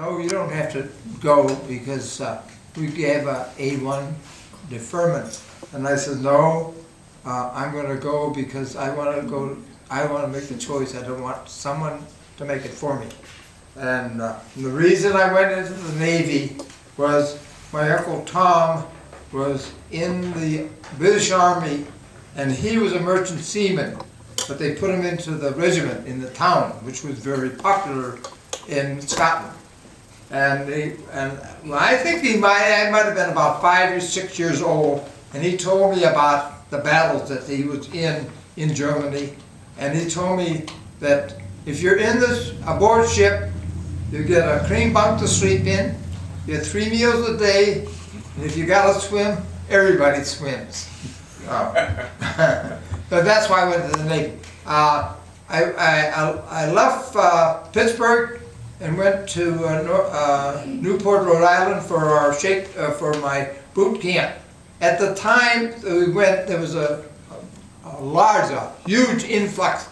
No, you don't have to go because we gave a A1 deferment. And I said, no, I'm going to go because I want to go. I want to make the choice. I don't want someone to make it for me. And the reason I went into the Navy was my Uncle Tom was in the British Army, and he was a merchant seaman, but they put him into the regiment in the town, which was very popular in Scotland. And I think I might have been about 5 or 6 years old, and he told me about the battles that he was in Germany. And he told me that if you're in this aboard ship, you get a cream bunk to sleep in, you get 3 meals a day, and if you gotta swim, everybody swims. But that's why I went to the Navy. I left Pittsburgh and went to Newport, Rhode Island for our for my boot camp. At the time we went, there was a huge influx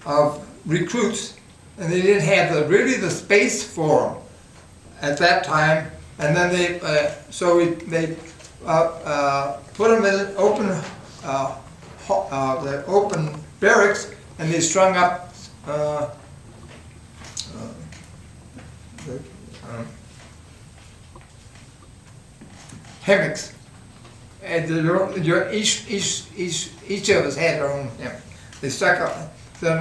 of recruits, and they didn't have really the space for them at that time. And then they put them in the open barracks, and they strung up hammocks. And each of us had our own hammock. They stuck up. So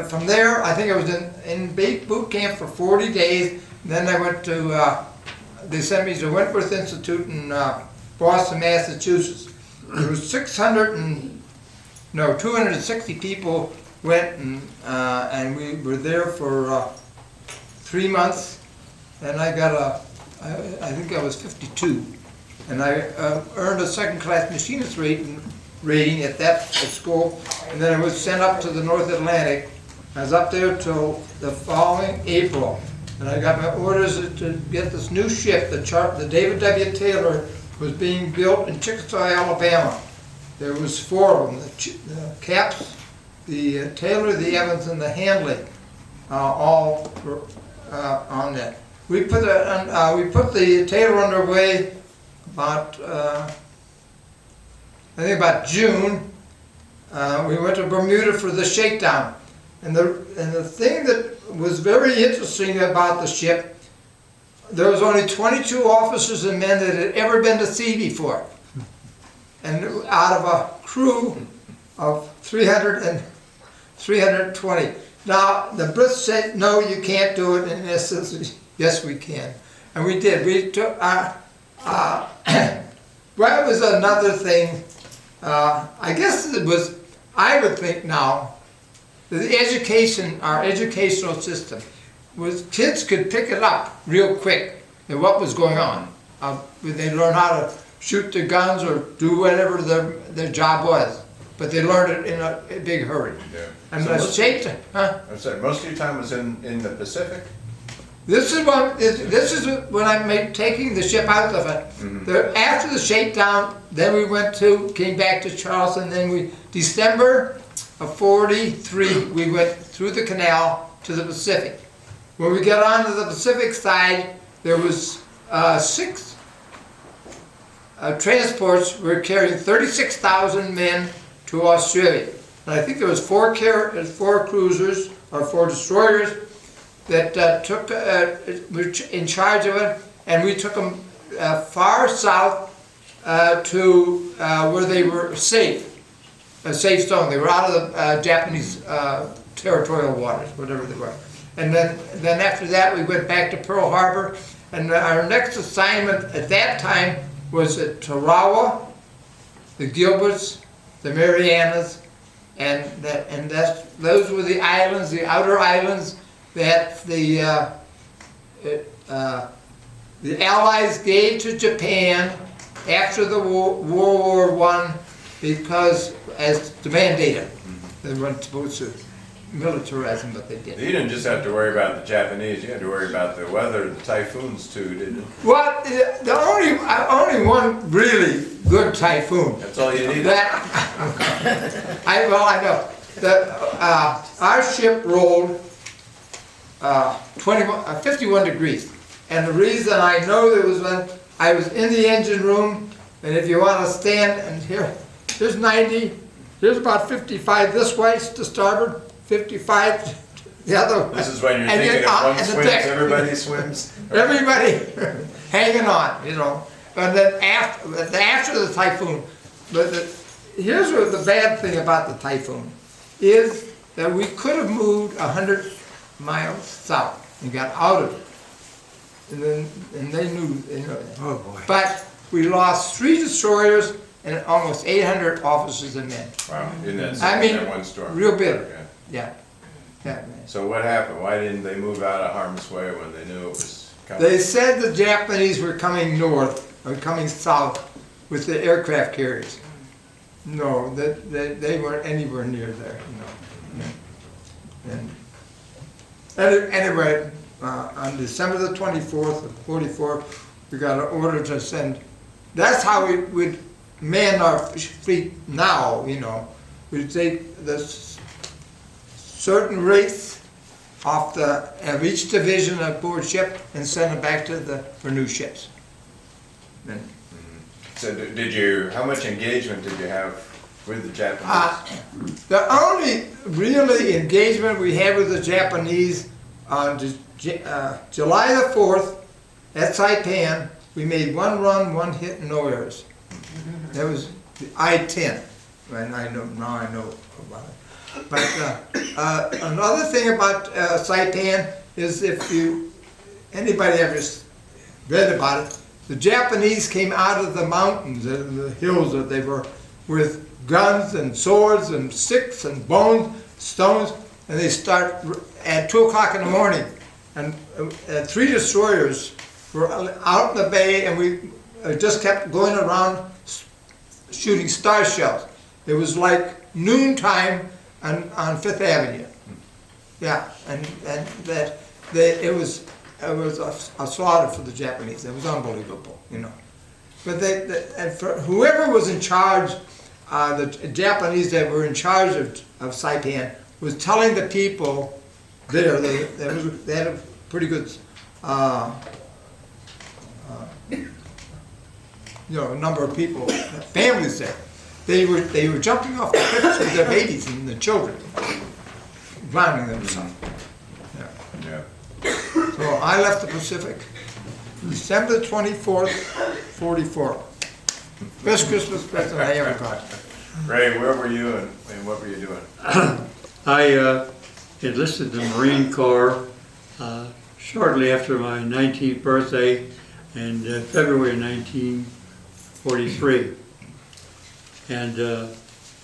from there, I think I was in boot camp for 40 days. And then I went to, they sent me to Wentworth Institute in Boston, Massachusetts. There was 260 people went, and we were there for 3 months. And I got I think I was 52. And I earned a second-class machinist rating at school, and then I was sent up to the North Atlantic. I was up there till the following April, and I got my orders to get this new ship. The David W. Taylor was being built in Chickasaw, Alabama. There was 4 of them: the Caps, the Taylor, the Evans, and the Handley, all were on that. We put the Taylor underway about, I think about June. We went to Bermuda for the shakedown. And the thing that was very interesting about the ship, there was only 22 officers and men that had ever been to sea before. And out of a crew of 320. Now, the Brits said, no, you can't do it. And this is, yes, we can. And we did. We took, well, it was another thing. I guess it was, I would think now, the education, our educational system, was kids could pick it up real quick and what was going on. They learned how to shoot their guns or do whatever their job was, but they learned it in a big hurry. Yeah. And so the shape, I'm sorry, most of your time was in the Pacific? This is when I'm taking the ship out of it. Mm-hmm. After the shakedown, then we came back to Charleston. Then December of '43, we went through the canal to the Pacific. When we got onto the Pacific side, there was 6 transports. We were carrying 36,000 men to Australia. And I think there was 4 cruisers or 4 destroyers that were in charge of it, and we took them far south to where they were safe, a safe zone. They were out of the Japanese territorial waters, whatever they were. And then after that, we went back to Pearl Harbor, and our next assignment at that time was at Tarawa, the Gilberts, the Marianas, and those were the islands, the outer islands, that the Allies gave to Japan after the World War I, because as the mandate, they weren't supposed to militarize them, but they did. You didn't just have to worry about the Japanese; you had to worry about the weather, the typhoons too, didn't you? Well, the only one really good typhoon. That's all you needed. I know. Our ship rolled 51 degrees. And the reason I know there was when I was in the engine room, and if you want to stand, and here's 90, here's about 55 this way to starboard, 55 the other way. This is when you're And thinking then if one and the swims, deck. everybody swims. Everybody hanging on, you know. And then after the typhoon, here's what the bad thing about the typhoon is that we could have moved 100 miles south and got out of it. And they knew that. Oh, boy. But we lost 3 destroyers and almost 800 officers and men. Wow, in that, I mean, that one storm. real bitter. Yeah. Yeah. So what happened? Why didn't they move out of harm's way when they knew it was coming? They said the Japanese were coming north, or coming south with the aircraft carriers. No, they weren't anywhere near there, And anyway, on December the 24th of 44, we got an order to send, that's how we would man our fleet now, We'd take this certain rates off of each division aboard ship and send them back for new ships. And, So how much engagement did you have with the Japanese? the only really engagement we had with the Japanese on July the 4th at Saipan, we made 1 run, 1 hit, no errors. That was the I-10, and I know about it. But another thing about Saipan is if anybody ever read about it, the Japanese came out of the mountains and the hills that they were with guns and swords and sticks and bones, stones, and they start at 2 o'clock in the morning. And 3 destroyers were out in the bay, and we just kept going around shooting star shells. It was like noontime on Fifth Avenue. Yeah, and it was a slaughter for the Japanese. It was unbelievable, But and for whoever was in charge, the Japanese that were in charge of Saipan was telling the people there, they had a pretty good, number of people, families there. They were jumping off the cliffs with their babies and the children, drowning themselves. Yeah. So I left the Pacific December 24th, 44. Best Christmas present I ever got. Ray, where were you and what were you doing? I enlisted in the Marine Corps shortly after my 19th birthday in February 1943. And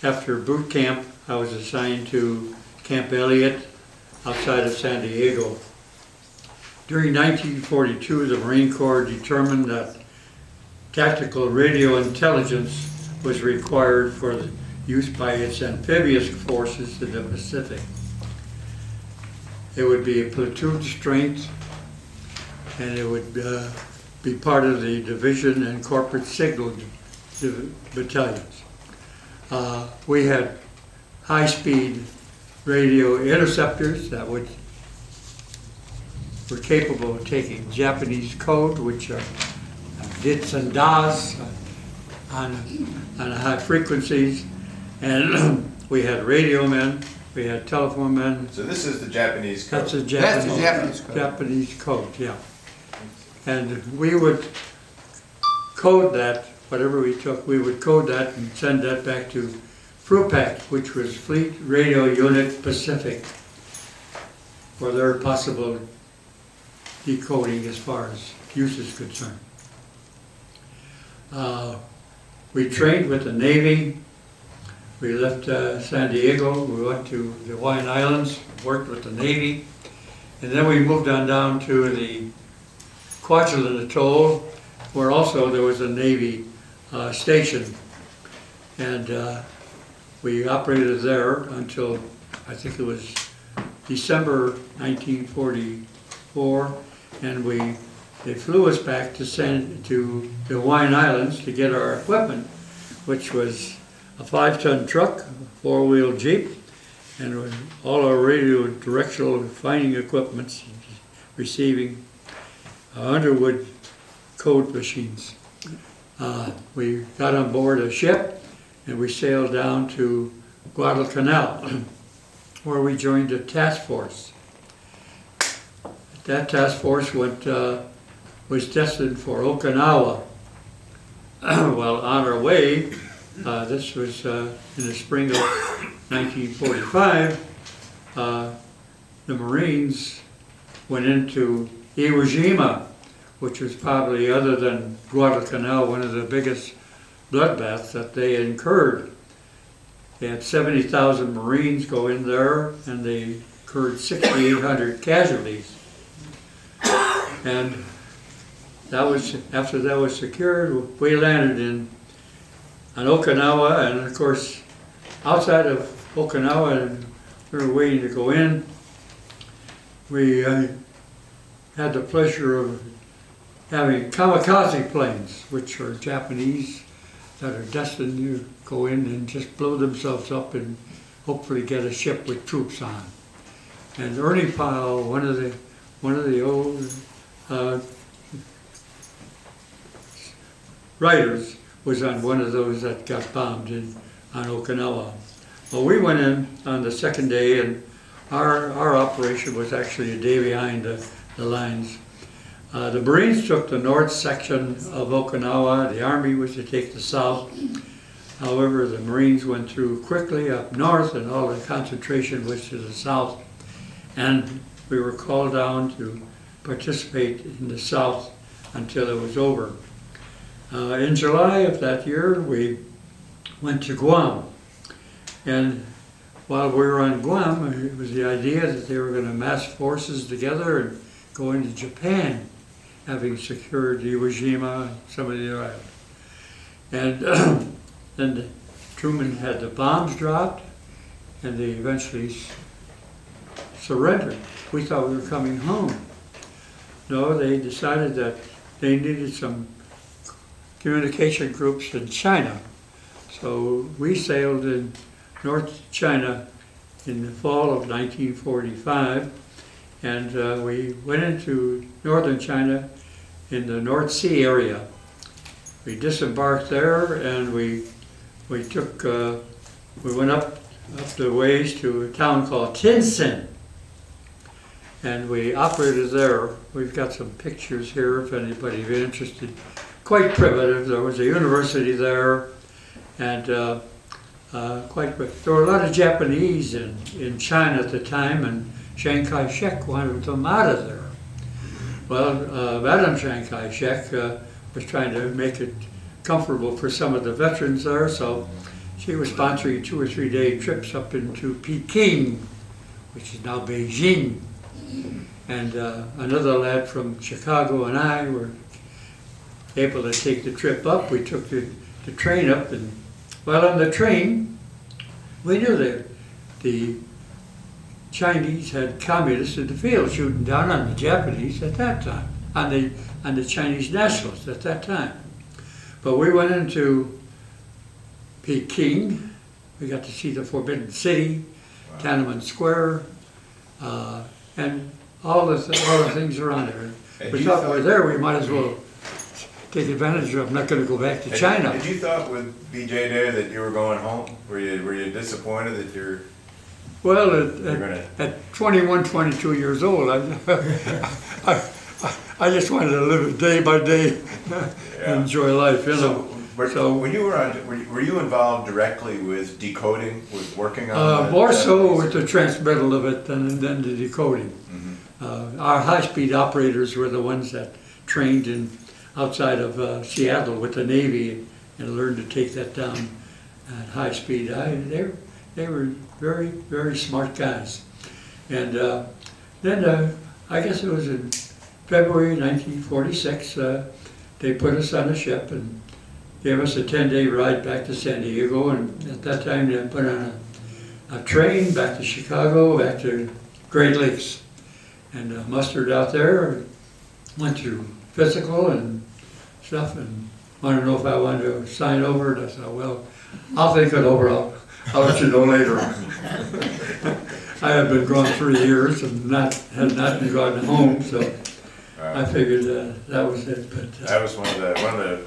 after boot camp, I was assigned to Camp Elliott outside of San Diego. During 1942, the Marine Corps determined that tactical radio intelligence was required for the use by its amphibious forces in the Pacific. It would be a platoon strength, and it would be part of the division and corporate signal battalions. We had high-speed radio interceptors that were capable of taking Japanese code, which are dits and das on high frequencies, and we had radio men, we had telephone men. So this is the Japanese code. That's the That's the Japanese code. Japanese code, yeah. And we would code that, whatever we took, we would code that and send that back to FRUPAC, which was Fleet Radio Unit Pacific, for their possible decoding as far as use is concerned. We trained with the Navy. We left San Diego, we went to the Hawaiian Islands, worked with the Navy, and then we moved on down to the Kwajalein Atoll, where also there was a Navy station. And we operated there until, I think it was December 1944, and they flew us back to the Hawaiian Islands to get our equipment, which was a 5-ton truck, a 4-wheel Jeep, and all our radio directional finding equipments, receiving, Underwood code machines. We got on board a ship and we sailed down to Guadalcanal, where we joined a task force. That task force was destined for Okinawa. Well, on our way, this was in the spring of 1945, the Marines went into Iwo Jima, which was probably, other than Guadalcanal, one of the biggest bloodbaths that they incurred. They had 70,000 Marines go in there, and they incurred 6,800 casualties. And that was, after that was secured, we landed on Okinawa, and of course, outside of Okinawa, and we were waiting to go in. We had the pleasure of having kamikaze planes, which are Japanese that are destined to go in and just blow themselves up and hopefully get a ship with troops on. And Ernie Pyle, one of the old writers, was on one of those that got bombed on Okinawa. Well, we went in on the second day, and our operation was actually a day behind the lines. The Marines took the north section of Okinawa. The Army was to take the south. However, the Marines went through quickly up north, and all the concentration was to the south. And we were called down to participate in the south until it was over. In July of that year, we went to Guam. And while we were on Guam, it was the idea that they were going to mass forces together and go into Japan, having secured Iwo Jima and some of the other islands. And then Truman had the bombs dropped, and they eventually surrendered. We thought we were coming home. No, they decided that they needed some communication groups in China. So we sailed in North China in the fall of 1945, and we went into northern China in the North Sea area. We disembarked there, and we went up the ways to a town called Tientsin, and we operated there. We've got some pictures here if anybody's interested. Quite primitive. There was a university there, and there were a lot of Japanese in China at the time, and Chiang Kai-shek wanted them out of there. Well, Madam Chiang Kai-shek was trying to make it comfortable for some of the veterans there, so she was sponsoring 2 or 3 day trips up into Peking, which is now Beijing. And another lad from Chicago and I were able to take the trip up. We took the train up, and while on the train, we knew that the Chinese had communists in the field shooting down on the Japanese at that time, on the Chinese nationalists at that time. But we went into Peking. We got to see the Forbidden City, wow. Tiananmen Square, and all the things around there. And we thought we're there, we might as well take advantage of. I'm not going to go back to China. Did you thought with BJ there that you were going home? Were you disappointed that you're? Well, at 21, 22 years old, I just wanted to live it day by day, and enjoy life. You know. So when you were you involved directly with decoding, with working on? More so with the transmittal of it than the decoding. Mm-hmm. Our high-speed operators were the ones that trained outside of Seattle with the Navy and learned to take that down at high speed. They were very, very smart guys. And then I guess it was in February 1946, they put us on a ship and gave us a 10-day ride back to San Diego, and at that time they put on a train back to Chicago, back to Great Lakes, and mustered out there, went through physical and stuff, and wanted to know if I wanted to sign over, and I said, well, I'll think it over, I'll let you know later. I had been gone 3 years and had not been gone home, so I figured that was it, but That was one of the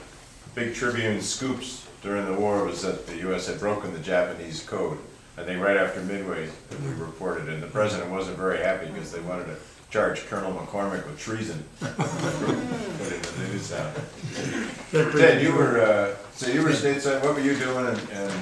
big Tribune scoops during the war was that the U.S. had broken the Japanese code. I think right after Midway that we reported, and the president wasn't very happy because they wanted to charge Colonel McCormick with treason. Putting the news out. Ted, you were stateside. What were you doing? And